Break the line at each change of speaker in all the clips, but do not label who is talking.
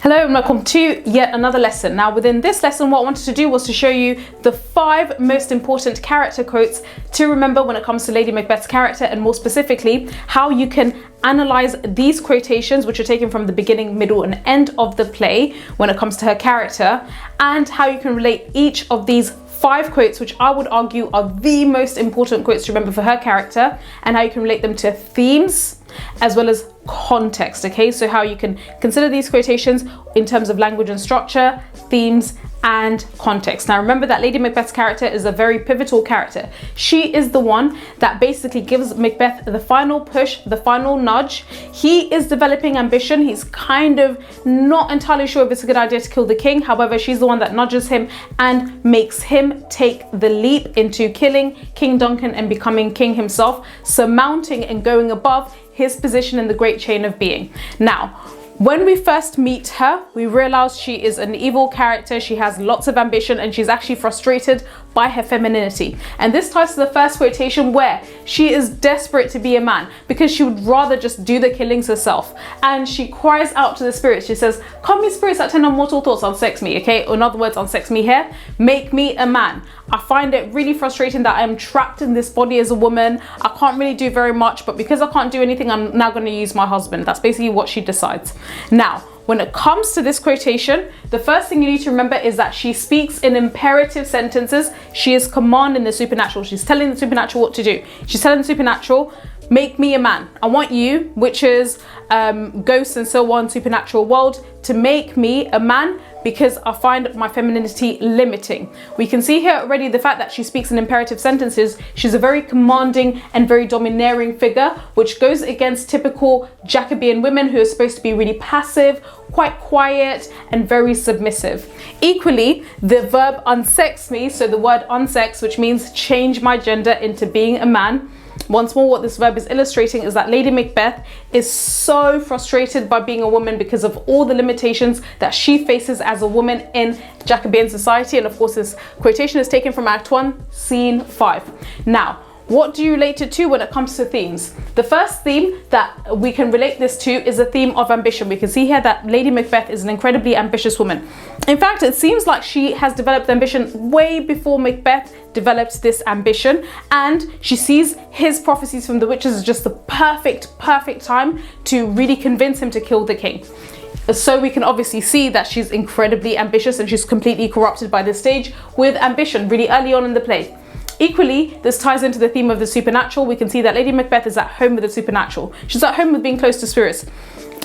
Hello and welcome to yet another lesson. Now within this lesson, what I wanted to do was to show you the 5 most important character quotes to remember when it comes to Lady Macbeth's character, and more specifically, how you can analyze these quotations, which are taken from the beginning, middle and end of the play when it comes to her character, and how you can relate each of these 5 quotes, which I would argue are the most important quotes to remember for her character, and how you can relate them to themes as well as context. Okay, so how you can consider these quotations in terms of language and structure, themes and context. Now remember that Lady Macbeth's character is a very pivotal character. She is the one that basically gives Macbeth the final push, the final nudge. He is developing ambition. He's kind of not entirely sure if it's a good idea to kill the king. However, she's the one that nudges him and makes him take the leap into killing King Duncan and becoming king himself, surmounting and going above his position in the great chain of being. Now, when we first meet her, we realize she is an evil character. She has lots of ambition and she's actually frustrated by her femininity. And this ties to the first quotation where she is desperate to be a man because she would rather just do the killings herself. And she cries out to the spirits. She says, "Come me spirits that tend on mortal thoughts, unsex me," okay? Or in other words, unsex me here, make me a man. I find it really frustrating that I'm trapped in this body as a woman. I can't really do very much, but because I can't do anything, I'm now going to use my husband. That's basically what she decides. Now, when it comes to this quotation, the first thing you need to remember is that she speaks in imperative sentences. She is commanding the supernatural. She's telling the supernatural what to do. She's telling the supernatural, make me a man. I want you, which is ghosts and so on, supernatural world, to make me a man because I find my femininity limiting. We can see here already the fact that she speaks in imperative sentences. She's a very commanding and very domineering figure, which goes against typical Jacobean women who are supposed to be really passive, quite quiet and very submissive. Equally, the verb unsex me, so the word unsex, which means change my gender into being a man. Once more, what this verb is illustrating is that Lady Macbeth is so frustrated by being a woman because of all the limitations that she faces as a woman in Jacobean society. And of course, this quotation is taken from Act 1, Scene 5. Now, what do you relate it to when it comes to themes? The first theme that we can relate this to is a theme of ambition. We can see here that Lady Macbeth is an incredibly ambitious woman. In fact, it seems like she has developed ambition way before Macbeth developed this ambition, and she sees his prophecies from the witches as just the perfect time to really convince him to kill the king. So we can obviously see that she's incredibly ambitious and she's completely corrupted by this stage with ambition really early on in the play. Equally, this ties into the theme of the supernatural. We can see that Lady Macbeth is at home with the supernatural. She's at home with being close to spirits.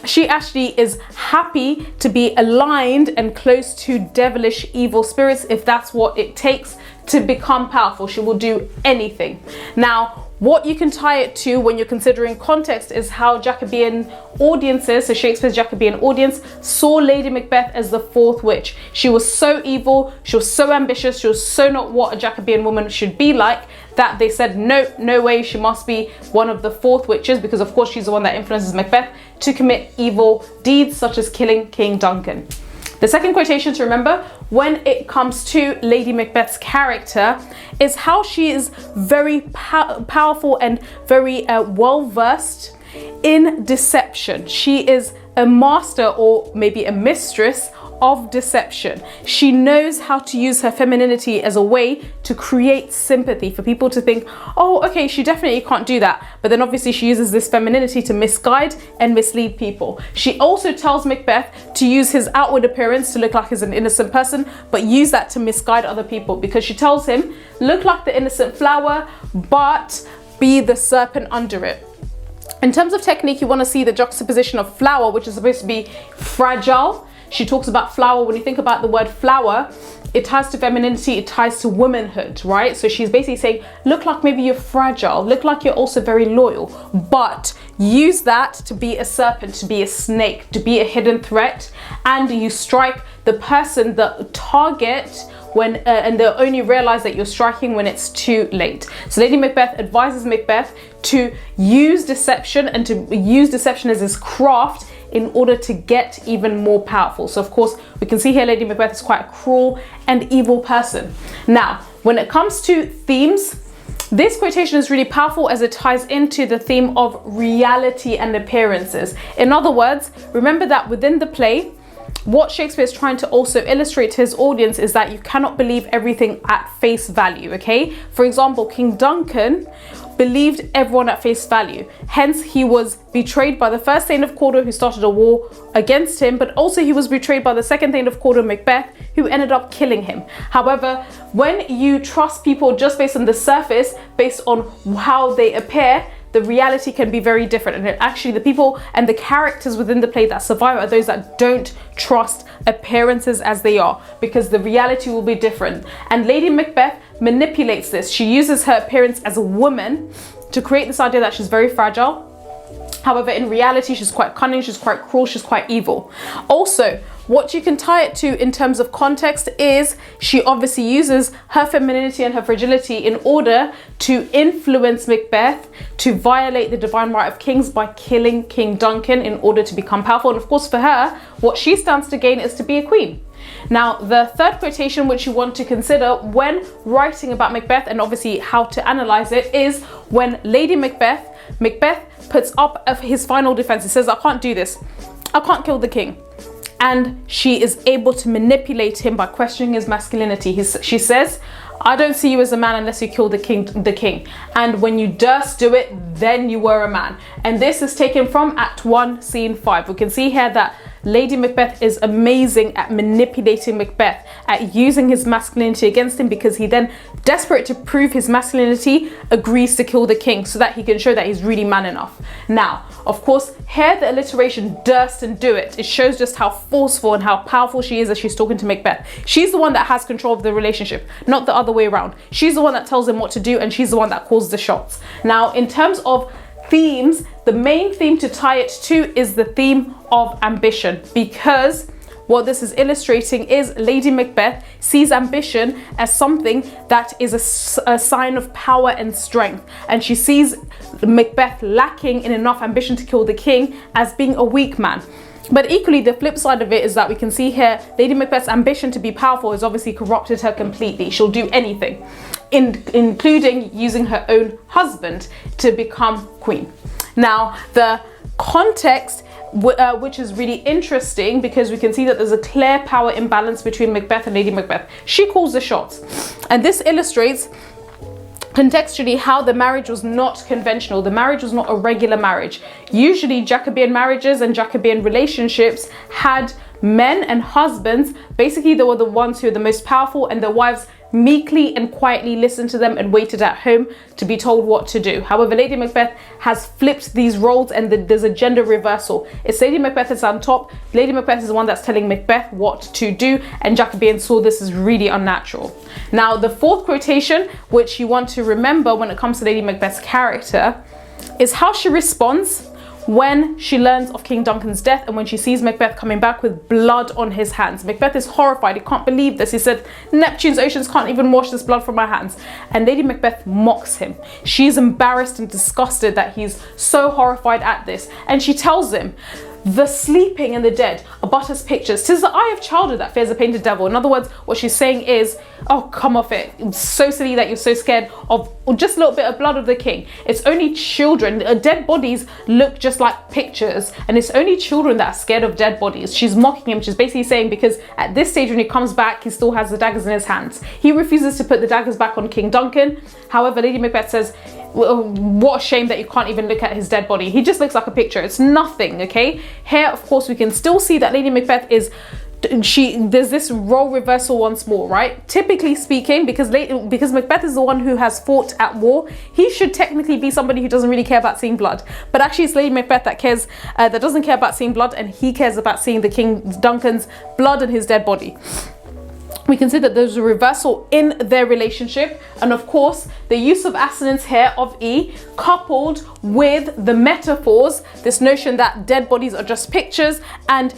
She actually is happy to be aligned and close to devilish evil spirits if that's what it takes to become powerful. She will do anything. Now, what you can tie it to when you're considering context is how Jacobean audiences, so Shakespeare's Jacobean audience, saw Lady Macbeth as the 4th witch. She was so evil, she was so ambitious, she was so not what a Jacobean woman should be like, that they said, no, no way, she must be one of the 4th witches, because of course she's the one that influences Macbeth to commit evil deeds such as killing King Duncan. The second quotation to remember when it comes to Lady Macbeth's character is how she is very powerful and very well-versed in deception. She is a master, or maybe a mistress, of deception. She knows how to use her femininity as a way to create sympathy for people to think, oh, okay, she definitely can't do that. But then obviously she uses this femininity to misguide and mislead people. She also tells Macbeth to use his outward appearance to look like he's an innocent person, but use that to misguide other people, because she tells him, look like the innocent flower, but be the serpent under it. In terms of technique, you want to see the juxtaposition of flower, which is supposed to be fragile. She talks about flower. When you think about the word flower, it ties to femininity, it ties to womanhood, right? So she's basically saying, look like maybe you're fragile, look like you're also very loyal, but use that to be a serpent, to be a snake, to be a hidden threat, and you strike the person, the target, when and they'll only realize that you're striking when it's too late. So Lady Macbeth advises Macbeth to use deception, and to use deception as his craft in order to get even more powerful. So of course, we can see here Lady Macbeth is quite a cruel and evil person. Now, when it comes to themes, This quotation is really powerful as it ties into the theme of reality and appearances. In other words, remember that within the play, what Shakespeare is trying to also illustrate to his audience is that you cannot believe everything at face value, okay? For example, King Duncan believed everyone at face value. Hence, he was betrayed by the first Thane of Cawdor, who started a war against him, but also he was betrayed by the second Thane of Cawdor, Macbeth, who ended up killing him. However, when you trust people just based on the surface, based on how they appear, the reality can be very different. And actually, the people and the characters within the play that survive are those that don't trust appearances as they are, because the reality will be different. And Lady Macbeth manipulates this. She uses her appearance as a woman to create this idea that she's very fragile. However, in reality, she's quite cunning, she's quite cruel, she's quite evil. Also, what you can tie it to in terms of context is she obviously uses her femininity and her fragility in order to influence Macbeth to violate the divine right of kings by killing King Duncan in order to become powerful. And of course, for her, what she stands to gain is to be a queen. Now, the third quotation which you want to consider when writing about Macbeth, and obviously how to analyze it, is when Lady Macbeth puts up of his final defense. He says, I can't do this. I can't kill the king. And she is able to manipulate him by questioning his masculinity. She says, I don't see you as a man unless you kill the king. And when you durst do it, then you were a man. And this is taken from Act 1, Scene 5. We can see here that Lady Macbeth is amazing at manipulating Macbeth, at using his masculinity against him, because he then, desperate to prove his masculinity, agrees to kill the king so that he can show that he's really man enough. Now, of course, here the alliteration durst and do it. It shows just how forceful and how powerful she is as she's talking to Macbeth. She's the one that has control of the relationship, not the other way around. She's the one that tells him what to do, and she's the one that calls the shots. Now, in terms of themes, the main theme to tie it to is the theme of ambition, because what this is illustrating is Lady Macbeth sees ambition as something that is a sign of power and strength, and she sees Macbeth lacking in enough ambition to kill the king as being a weak man. But equally, the flip side of it is that we can see here Lady Macbeth's ambition to be powerful has obviously corrupted her completely. She'll do anything, including using her own husband to become queen. Now, the context, which is really interesting, because we can see that there's a clear power imbalance between Macbeth and Lady Macbeth. She calls the shots, and this illustrates contextually how the marriage was not conventional. The marriage was not a regular marriage. Usually Jacobean marriages and Jacobean relationships had men and husbands. Basically, they were the ones who were the most powerful, and their wives meekly and quietly listened to them and waited at home to be told what to do. However, Lady Macbeth has flipped these roles, and there's a gender reversal. It's Lady Macbeth is on top. Lady Macbeth is the one that's telling Macbeth what to do, and Jacobeans saw this as really unnatural. Now, the fourth quotation, which you want to remember when it comes to Lady Macbeth's character, is how she responds when she learns of King Duncan's death and when she sees Macbeth coming back with blood on his hands. Macbeth is horrified. He can't believe this. He said, Neptune's oceans can't even wash this blood from my hands. And Lady Macbeth mocks him. She's embarrassed and disgusted that he's so horrified at this. And she tells him, the sleeping and the dead are but as pictures. 'Tis the eye of childhood that fears a painted devil. In other words, what she's saying is, oh, come off it. It's so silly that you're so scared of just a little bit of blood of the king. It's only children. Dead bodies look just like pictures, and it's only children that are scared of dead bodies. She's mocking him. She's basically saying, because at this stage when he comes back, he still has the daggers in his hands. He refuses to put the daggers back on King Duncan. However, Lady Macbeth says, well, what a shame that you can't even look at his dead body. He just looks like a picture. It's nothing, okay? Here, of course, we can still see that Lady Macbeth is, there's this role reversal once more, right? Typically speaking, because Macbeth is the one who has fought at war, he should technically be somebody who doesn't really care about seeing blood. But actually, it's Lady Macbeth that cares, that doesn't care about seeing blood, and he cares about seeing the King Duncan's blood and his dead body. We can see that there's a reversal in their relationship, and of course the use of assonance here of E, coupled with the metaphors, this notion that dead bodies are just pictures, and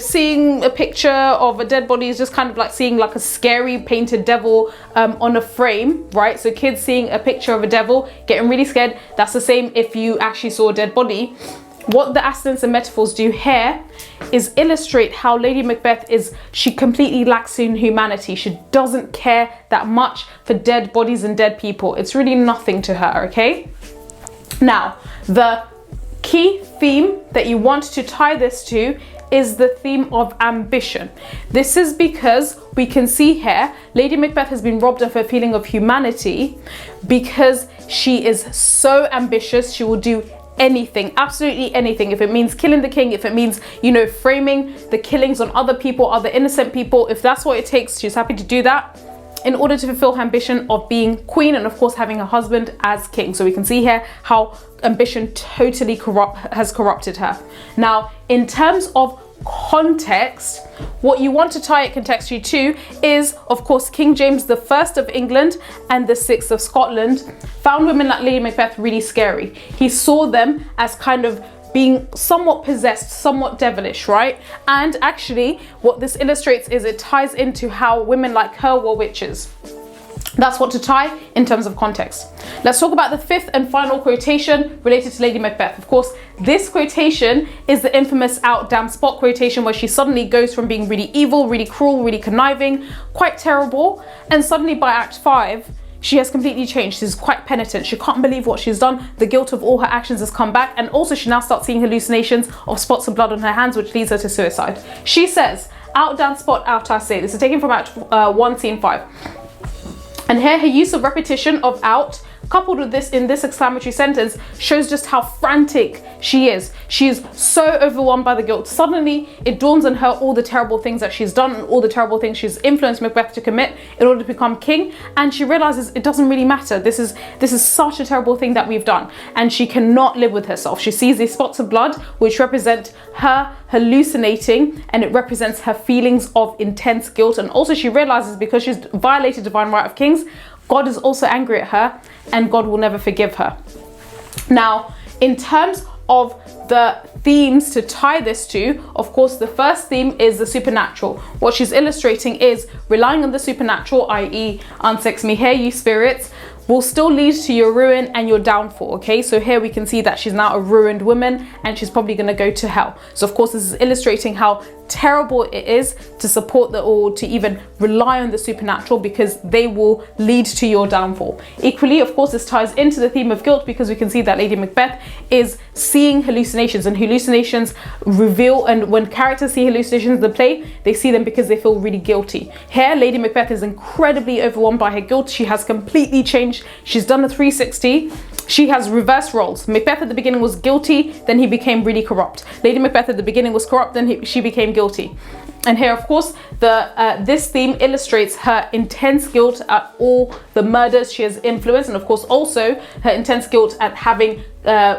seeing a picture of a dead body is just kind of like seeing like a scary painted devil on a frame, right? So kids seeing a picture of a devil getting really scared, that's the same if you actually saw a dead body. what the accidents and metaphors do here is illustrate how Lady Macbeth she completely lacks in humanity. She doesn't care that much for dead bodies and dead people. It's really nothing to her, okay? Now, the key theme that you want to tie this to is the theme of ambition. This is because we can see here Lady Macbeth has been robbed of her feeling of humanity because she is so ambitious. She will do anything, absolutely anything. If it means killing the king, if it means, you know, framing the killings on other people, other innocent people, if that's what it takes, she's happy to do that in order to fulfill her ambition of being queen and of course having her husband as king. So we can see here how ambition totally has corrupted her. Now, in terms of context, what you want to tie it contextually to is, of course, King James the First of England and the Sixth of Scotland found women like Lady Macbeth really scary. He saw them as kind of being somewhat possessed, somewhat devilish, right? And actually, what this illustrates is it ties into how women like her were witches. That's what to tie in terms of context. Let's talk about the fifth and final quotation related to Lady Macbeth. Of course, this quotation is the infamous out damn spot quotation where she suddenly goes from being really evil, really cruel, really conniving, quite terrible, and suddenly by Act 5, she has completely changed. She's quite penitent. She can't believe what she's done. The guilt of all her actions has come back, and also she now starts seeing hallucinations of spots of blood on her hands, which leads her to suicide. She says, out damn spot, out I say. This is taken from Act 1, Scene 5. And here her use of repetition of out coupled with this in this exclamatory sentence shows just how frantic she is. She is so overwhelmed by the guilt. Suddenly it dawns on her all the terrible things that she's done and all the terrible things she's influenced Macbeth to commit in order to become king, and she realizes it doesn't really matter. This is such a terrible thing that we've done, and she cannot live with herself. She sees these spots of blood which represent her hallucinating, and it represents her feelings of intense guilt, and also she realizes because she's violated divine right of kings, God is also angry at her and God will never forgive her. Now, in terms of the themes to tie this to, of course, the first theme is the supernatural. What she's illustrating is relying on the supernatural, i.e. unsex me here, you spirits, will still lead to your ruin and your downfall, okay? So here we can see that she's now a ruined woman and she's probably gonna go to hell. So of course this is illustrating how terrible it is to support or to even rely on the supernatural, because they will lead to your downfall. Equally, of course, this ties into the theme of guilt, because we can see that Lady Macbeth is seeing hallucinations, and hallucinations reveal, and when characters see hallucinations in the play, they see them because they feel really guilty. Here, Lady Macbeth is incredibly overwhelmed by her guilt. She has completely changed. She's done a 360. She has reversed roles. Macbeth at the beginning was guilty, then he became really corrupt. Lady Macbeth at the beginning was corrupt, then she became guilty. And here, of course, this theme illustrates her intense guilt at all the murders she has influenced, and of course also her intense guilt at having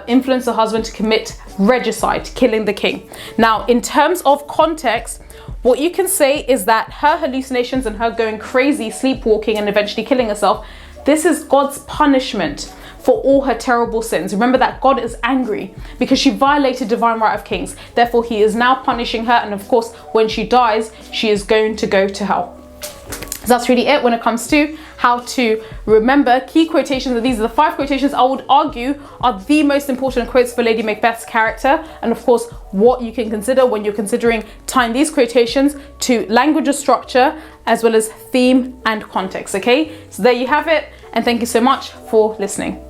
influenced her husband to commit regicide, killing the king. Now, in terms of context, what you can say is that her hallucinations and her going crazy, sleepwalking, and eventually killing herself, this is God's punishment for all her terrible sins. Remember that God is angry because she violated divine right of kings. Therefore, he is now punishing her. And of course, when she dies, she is going to go to hell. So that's really it when it comes to how to remember key quotations. And these are the 5 quotations I would argue are the most important quotes for Lady Macbeth's character. And of course, what you can consider when you're considering tying these quotations to language or structure, as well as theme and context. Okay, so there you have it. And thank you so much for listening.